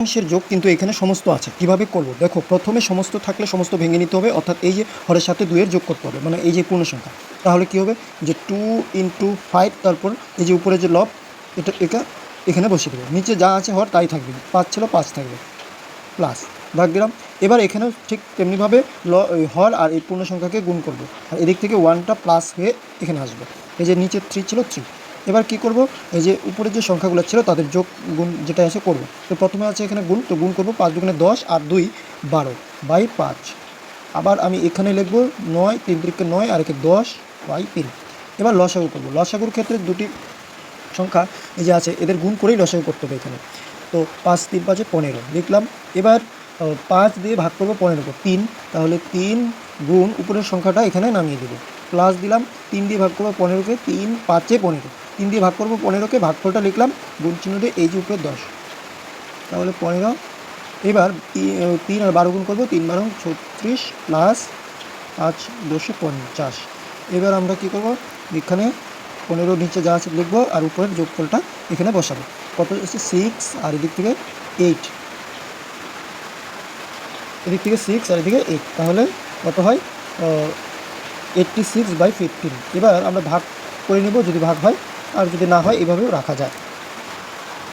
ভগ্নাংশের যোগ কিন্তু এখানে সমস্ত আছে। কিভাবে করব দেখো, প্রথমে সমস্ত থাকলে সমস্ত ভেঙে নিতে হবে, অর্থাৎ এই যে হরের সাথে 2 এর যোগ করতে হবে, মানে এই যে পূর্ণ সংখ্যা। তাহলে কি হবে যে 2 × 5, তারপর এই যে উপরে যে লব এটা এখানে বসিয়ে দেবো, নিচে যা আছে হর তাই থাকবে, 5 ছিল 5 থাকবে, প্লাস ভাগ দিলাম। এবার এখানেও ঠিক তেমনিভাবে হর আর এই পূর্ণ সংখ্যাকে গুণ করব, আর এদিক থেকে 1টা প্লাস হয়ে এখানে আসবে। এই যে নিচে 3 ছিল 3। এবার কি করব, এই যে উপরে যে সংখ্যাগুলো ছিল তাদের যোগ গুণ যেটা আছে করব। তো প্রথমে আছে এখানে গুণ, তো গুণ করব 5 দুগুণে 10 আর 2 12 বাই 5। আবার আমি এখানে লিখব 9, 3 3 9 আর একে 10 বাই 3। এবার লসাগু করব। লসাগুর ক্ষেত্রে দুটি সংখ্যা এই যে আছে এদের গুণ করেই লসাগু করতে হবে এখানে। তো 5 3 5 15 লিখলাম। এবার 5 দিয়ে ভাগ করবো 15 3, তাহলে 3 গুণ উপরের সংখ্যাটা এখানে নামিয়ে দেবো, প্লাস দিলাম। 3 দিয়ে ভাগ করবো 15কে, 3 5 15, 3 দিয়ে ভাগ করবো 15কে, ভাগফলটা লিখলাম গুণ চিহ্ন দিয়ে, এই যে উপরে 10, তাহলে 15। এবার 3 আর 12 গুণ করবো, 3 12 36 প্লাস 5 250। এবার আমরা কী করবো, এখানে 15 নিচে যা আছে লিখবো আর উপরের যোগফলটা এখানে বসাবো। কত হচ্ছে 6 আর এদিক থেকে 8, এদিক থেকে 6 আর এদিকে 8, তাহলে কত হয় 86/15। এবার আমরা ভাগ করে নেব যদি ভাগ হয়, আর যদি না হয় এভাবেও রাখা যায়।